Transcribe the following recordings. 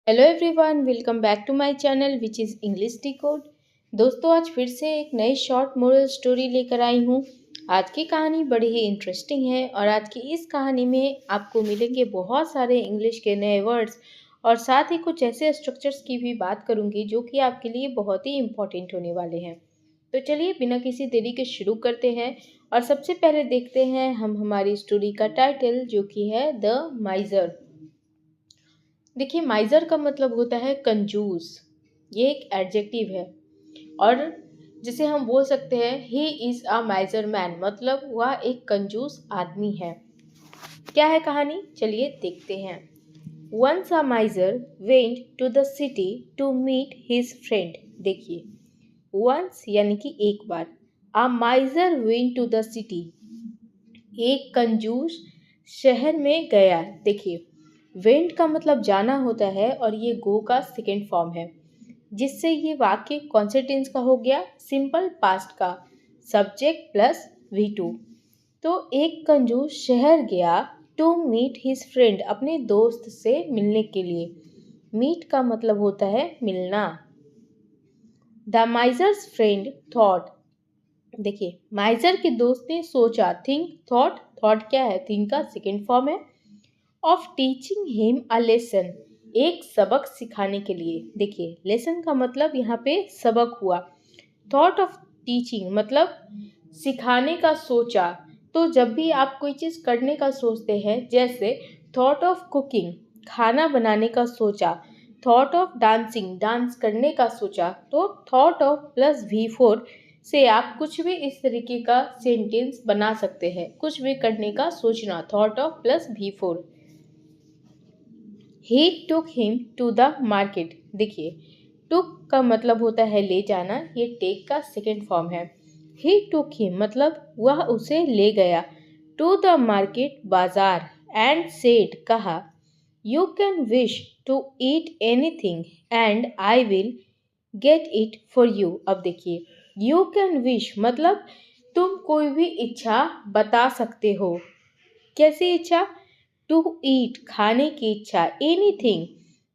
Hello everyone, welcome back to my channel which is English decode. दोस्तों, आज फिर से एक नई शॉर्ट मोरल स्टोरी लेकर आई हूँ। आज की कहानी बड़ी ही इंटरेस्टिंग है और आज की इस कहानी में आपको मिलेंगे बहुत सारे इंग्लिश के नए वर्ड्स और साथ ही कुछ ऐसे स्ट्रक्चर्स की भी बात करूँगी जो कि आपके लिए बहुत ही इम्पोर्टेंट होने वाले हैं। तो चलिए बिना किसी देरी के शुरू करते हैं और सबसे पहले देखते हैं हम हमारी स्टोरी का टाइटल जो कि है द माइजर। देखिए, माइजर का मतलब होता है कंजूस। ये एक एडजेक्टिव है और जिसे हम बोल सकते हैं ही इज अ माइजर मैन, मतलब वह एक कंजूस आदमी है। क्या है कहानी, चलिए देखते हैं। Once a miser went to the city to meet his friend. देखिए, वंस यानी कि एक बार, a miser went to the city, एक कंजूस शहर में गया। देखिए, वेंट का मतलब जाना होता है और ये गो का सेकेंड फॉर्म है, जिससे ये वाक्य कौन से टेंस का हो गया, सिंपल पास्ट का, सब्जेक्ट प्लस V2। तो एक कंजूस शहर गया टू मीट हिज फ्रेंड, अपने दोस्त से मिलने के लिए। मीट का मतलब होता है मिलना। The माइजर्स friend thought. देखिए, माइजर के दोस्त ने सोचा, थिंक, थॉट। थॉट क्या है, थिंक का सेकेंड फॉर्म है। Of teaching him a lesson, एक सबक सिखाने के लिए। देखिए, लेसन का मतलब यहाँ पे सबक हुआ। थॉट ऑफ टीचिंग मतलब सिखाने का सोचा। तो जब भी आप कोई चीज़ करने का सोचते हैं, जैसे थॉट ऑफ कुकिंग, खाना बनाने का सोचा। थॉट ऑफ डांसिंग, डांस करने का सोचा। तो थॉट ऑफ प्लस V4 से आप कुछ भी इस तरीके का सेंटेंस बना सकते हैं। कुछ भी करने का सोचना, thought of plus V4। He took him to the market. देखिए, टुक का मतलब होता है ले जाना, ये टेक का सेकेंड फॉर्म है। ही टुक हिम मतलब वह उसे ले गया, टू द मार्केट, बाजार, एंड सेड, कहा, you can wish to eat anything and I will get it for you. अब देखिए, यू कैन विश मतलब तुम कोई भी इच्छा बता सकते हो। कैसी इच्छा, टू ईट खाने की इच्छा, एनीथिंग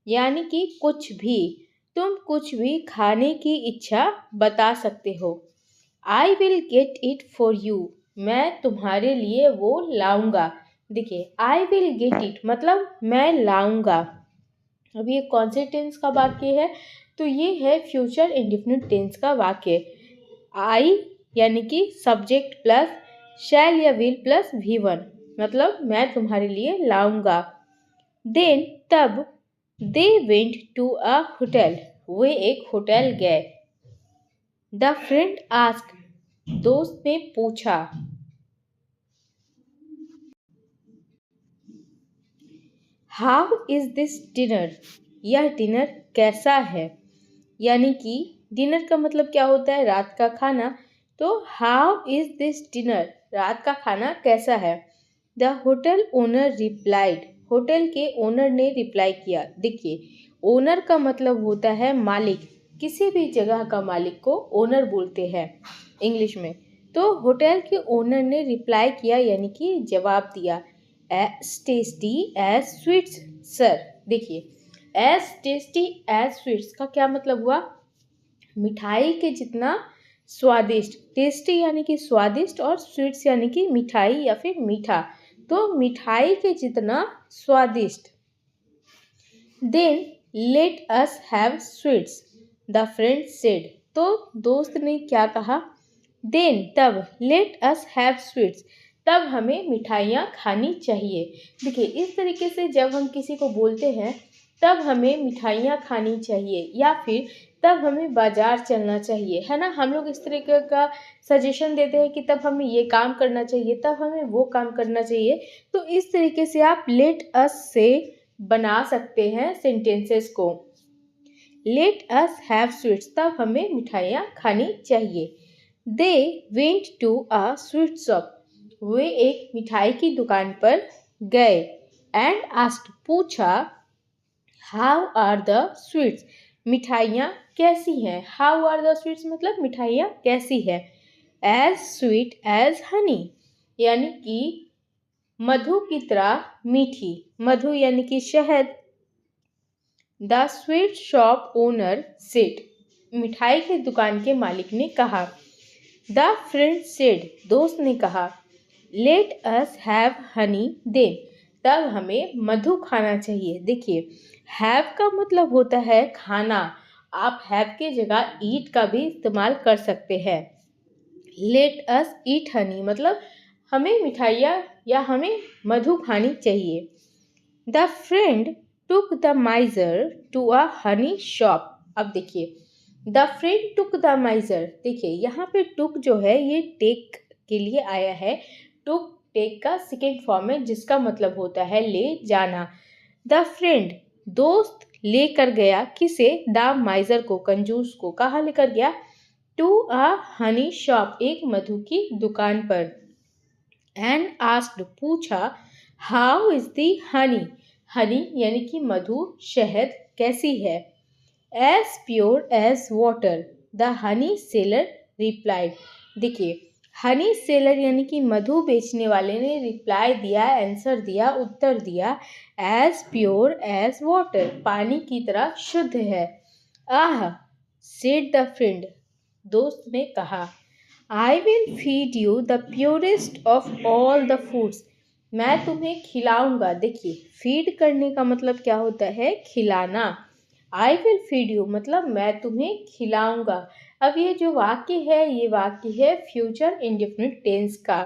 यानी कि कुछ भी, तुम कुछ भी खाने की इच्छा बता सकते हो। आई will get it for you, मैं तुम्हारे लिए वो लाऊंगा। देखिए, आई विल गेट इट मतलब मैं लाऊंगा। अब ये कौन से टेंस का वाक्य है, तो ये है फ्यूचर इंडेफिनिट टेंस का वाक्य। आई यानी कि सब्जेक्ट प्लस शैल या विल प्लस V1, मतलब मैं तुम्हारे लिए लाऊंगा। देन तब, they went to a hotel, वे एक होटल गए। द फ्रेंड आस्क, दोस्त ने पूछा, हाउ इज दिस डिनर, यह डिनर कैसा है। यानी कि डिनर का मतलब क्या होता है, रात का खाना। तो हाउ इज दिस डिनर, रात का खाना कैसा है। The hotel owner replied, hotel के ओनर ने रिप्लाई किया। देखिए, ओनर का मतलब होता है मालिक, किसी भी जगह का मालिक को ओनर बोलते हैं इंग्लिश में। तो होटल के ओनर ने रिप्लाई किया यानी कि जवाब दिया, as tasty as sweets sir. देखिए, एज टेस्टी एज स्वीट्स का क्या मतलब हुआ, मिठाई के जितना स्वादिष्ट। टेस्टी यानी कि स्वादिष्ट और स्वीट्स यानी कि मिठाई या फिर मीठा। तो मिठाई के जितना स्वादिष्ट। Then let us have sweets, the friend said. तो दोस्त ने क्या कहा, देन तब, लेट अस हैव स्वीट्स, तब हमें मिठाइयाँ खानी चाहिए। देखिए, इस तरीके से जब हम किसी को बोलते हैं तब हमें मिठाइयाँ खानी चाहिए या फिर तब हमें बाजार चलना चाहिए, है ना। हम लोग इस तरीके का सजेशन देते हैं कि तब हमें ये काम करना चाहिए, तब हमें वो काम करना चाहिए। तो इस तरीके से आप लेट अस से बना सकते हैं सेंटेंसेस को। लेट अस हैव स्वीट्स, तब हमें मिठाइयाँ खानी चाहिए। They went to a sweet shop, वे एक मिठाई की दुकान पर गए। एंड आस्क्ड, पूछा, हाउ आर द स्वीट्स, मिठाइयाँ कैसी हैं। हाउ आर द स्वीट्स मतलब मिठाइयाँ कैसी है। एज स्वीट एज हनी, यानी कि मधु की तरह मीठी। मधु यानी कि शहद, the sweet shop owner said, मिठाई की दुकान के मालिक ने कहा। द फ्रेंड सेड, दोस्त ने कहा। Let us have honey then, तब हमें मधु खाना चाहिए। देखिए, हैव का मतलब होता है खाना। आप हैव के जगह ईट का भी इस्तेमाल कर सकते हैं। लेट अस ईट हनी मतलब हमें मिठाइयाँ या हमें मधु खानी चाहिए। The friend took the miser to a honey shop. अब देखिए, the friend took the miser, देखिए यहाँ पे टुक जो है ये टेक के लिए आया है। टुक टेक का सेकेंड फॉर्म है जिसका मतलब होता है ले जाना। द फ्रेंड, दोस्त लेकर गया किसे? द माइजर को, कंजूस को। कहाँ लेकर गया? टू अ हनी शॉप, एक मधु की दुकान पर। एंड आस्क्ड, पूछा। How is the honey, honey यानी कि मधु, शहद कैसी है? As pure as water, the honey seller replied. देखिए, हनी सेलर यानी कि मधु बेचने वाले ने रिप्लाई दिया, आंसर दिया, उत्तर दिया। एज प्योर एज वाटर, पानी की तरह शुद्ध है। आह, सेड द फ्रेंड, दोस्त ने कहा। I will feed you the purest of all the foods, मैं तुम्हें खिलाऊंगा। देखिए, फीड करने का मतलब क्या होता है? खिलाना। आई विल फीड यू मतलब मैं तुम्हें खिलाऊंगा। अब ये जो वाक्य है ये वाक्य है फ्यूचर इंडेफिनिट टेंस का।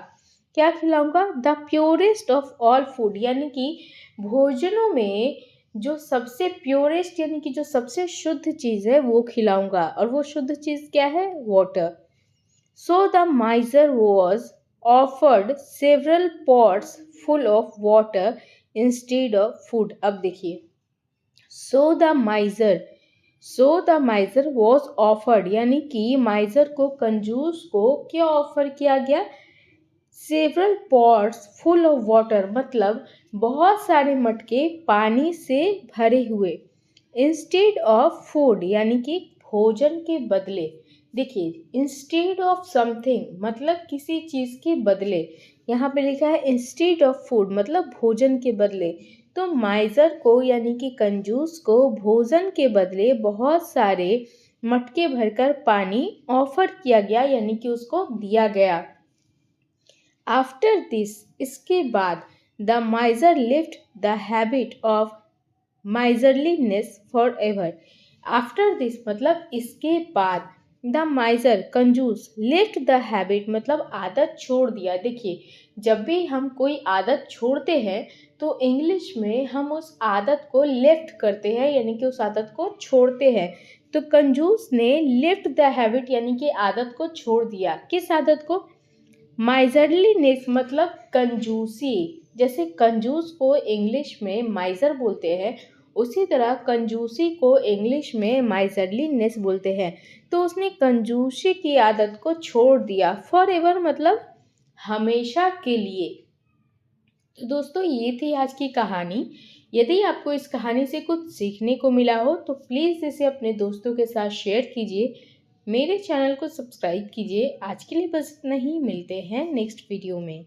क्या खिलाऊंगा? The purest of all food, यानी कि भोजनों में जो सबसे प्योरेस्ट यानी कि जो सबसे शुद्ध चीज़ है वो खिलाऊंगा। और वो शुद्ध चीज़ क्या है? Water. So the माइजर was offered several pots full of water instead of food. अब देखिए, सो द माइजर वॉज ऑफर्ड, यानी कि माइजर को, कंजूस को क्या ऑफर किया गया? Several pots full of water मतलब बहुत सारे मटके पानी से भरे हुए। इंस्टेड ऑफ फूड यानी कि भोजन के बदले। देखिए, इंस्टेड ऑफ समथिंग मतलब किसी चीज़ के बदले। यहाँ पे लिखा है इंस्टेड ऑफ फूड मतलब भोजन के बदले। तो माइजर को यानी कि कंजूस को भोजन के बदले बहुत सारे मटके भरकर पानी ऑफर किया गया, यानी कि उसको दिया गया। आफ्टर दिस, इसके बाद, the miser lift the habit of miserliness forever. After this मतलब इसके बाद, द माइजर कंजूस, लिफ्ट द हैबिट मतलब आदत छोड़ दिया। देखिए, जब भी हम कोई आदत छोड़ते हैं तो इंग्लिश में हम उस आदत को लिफ्ट करते हैं, यानी कि उस आदत को छोड़ते हैं। तो कंजूस ने लिफ्ट द हैबिट यानी कि आदत को छोड़ दिया। किस आदत को? माइजरलीनेस मतलब कंजूसी। जैसे कंजूस को इंग्लिश में माइजर बोलते हैं, उसी तरह कंजूसी को इंग्लिश में माइजरलीनेस बोलते हैं। तो उसने कंजूसी की आदत को छोड़ दिया। फॉर एवर मतलब हमेशा के लिए। तो दोस्तों, ये थी आज की कहानी। यदि आपको इस कहानी से कुछ सीखने को मिला हो तो प्लीज़ इसे अपने दोस्तों के साथ शेयर कीजिए। मेरे चैनल को सब्सक्राइब कीजिए। आज के लिए बस इतना ही, मिलते हैं नेक्स्ट वीडियो में।